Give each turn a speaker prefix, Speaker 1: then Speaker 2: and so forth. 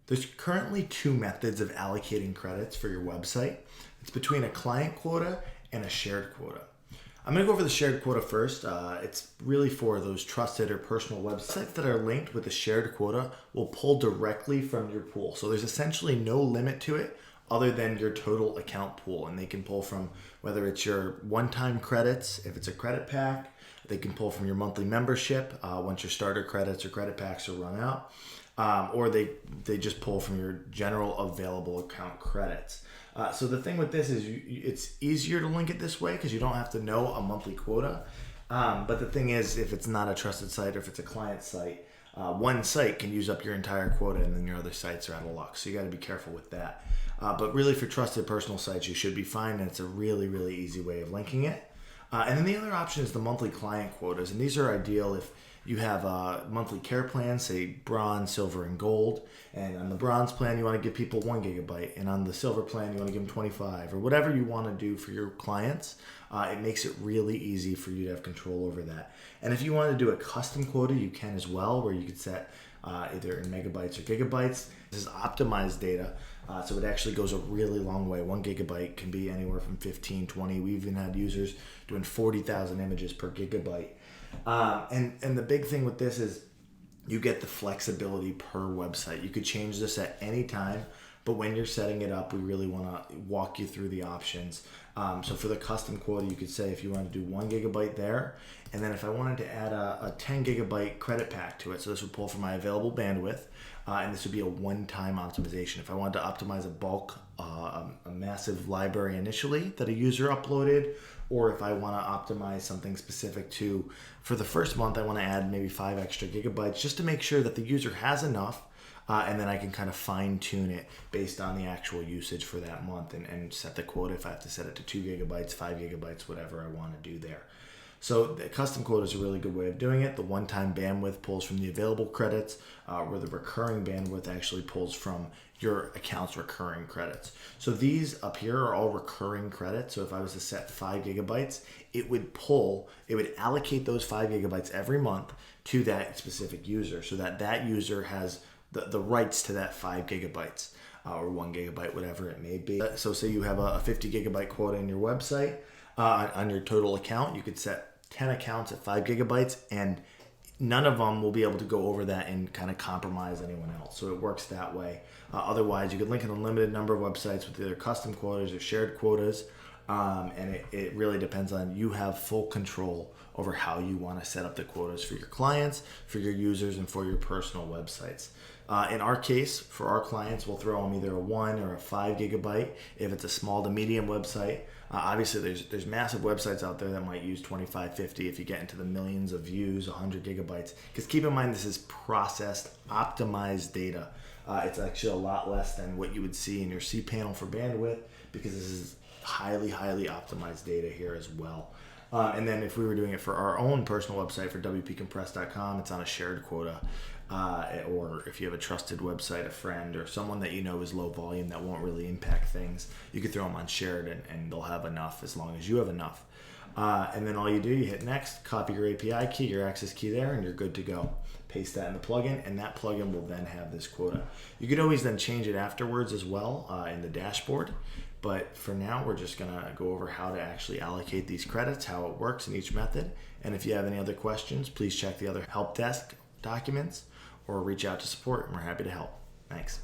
Speaker 1: There's currently two methods of allocating credits for your website. It's between a client quota and a shared quota. I'm going to go over the shared quota first. It's really for those trusted or personal websites that are linked with the shared quota will pull directly from your pool. So there's essentially no limit to it other than your total account pool. And they can pull from whether it's your one-time credits, if it's a credit pack, they can pull from your monthly membership once your starter credits or credit packs are run out. Or they just pull from your general available account credits. So the thing with this is it's easier to link it this way because you don't have to know a monthly quota. But the thing is, if it's not a trusted site or if it's a client site, one site can use up your entire quota and then your other sites are out of luck. So you got to be careful with that. But really for trusted personal sites, you should be fine. And it's a really, really easy way of linking it. And then the other option is the monthly client quotas. And these are ideal if you have a monthly care plan, say bronze, silver, and gold. And on the bronze plan, you want to give people 1 gigabyte. And on the silver plan, you want to give them 25 or whatever you want to do for your clients. It makes it really easy for you to have control over that. And if you want to do a custom quota, you can as well, where you could set either in megabytes or gigabytes. This is optimized data. So it actually goes a really long way. 1 gigabyte can be anywhere from 15, 20. We even had users doing 40,000 images per gigabyte. And the big thing with this is you get the flexibility per website. You could change this at any time, but when you're setting it up, we really want to walk you through the options. So for the custom quota, you could say if you want to do 1 gigabyte there, and then if I wanted to add a 10 gigabyte credit pack to it, so this would pull from my available bandwidth, and this would be a one-time optimization. If I wanted to optimize a bulk, a massive library initially that a user uploaded, or if I want to optimize something specific to, for the first month, I want to add maybe 5 extra gigabytes just to make sure that the user has enough, and then I can kind of fine tune it based on the actual usage for that month and set the quota if I have to set it to 2 gigabytes, 5 gigabytes, whatever I want to do there. So the custom quota is a really good way of doing it. The one-time bandwidth pulls from the available credits, where the recurring bandwidth actually pulls from your account's recurring credits. So these up here are all recurring credits. So if I was to set 5 gigabytes, it would allocate those 5 gigabytes every month to that specific user so that that user has the rights to that 5 gigabytes or 1 gigabyte, whatever it may be. So say you have a 50 gigabyte quota in your website. On your total account, you could set 10 accounts at 5 gigabytes and none of them will be able to go over that and kind of compromise anyone else. So it works that way. Otherwise, you could link an unlimited number of websites with either custom quotas or shared quotas. And it really depends on you have full control over how you want to set up the quotas for your clients, for your users, and for your personal websites. In our case, for our clients, we'll throw them either a 1 or a 5 gigabyte if it's a small to medium website. Obviously, there's massive websites out there that might use 25, 50 if you get into the millions of views, 100 gigabytes. Because keep in mind, this is processed, optimized data. It's actually a lot less than what you would see in your cPanel for bandwidth because this is highly, highly optimized data here as well. And then if we were doing it for our own personal website for wpcompress.com, it's on a shared quota. Or if you have a trusted website, a friend, or someone that you know is low volume that won't really impact things, you could throw them on shared and they'll have enough as long as you have enough. And then all you do, you hit next, copy your API key, your access key there, and you're good to go. Paste that in the plugin, and that plugin will then have this quota. You could always then change it afterwards as well in the dashboard. But for now, we're just going to go over how to actually allocate these credits, how it works in each method. And if you have any other questions, please check the other help desk documents or reach out to support, and we're happy to help. Thanks.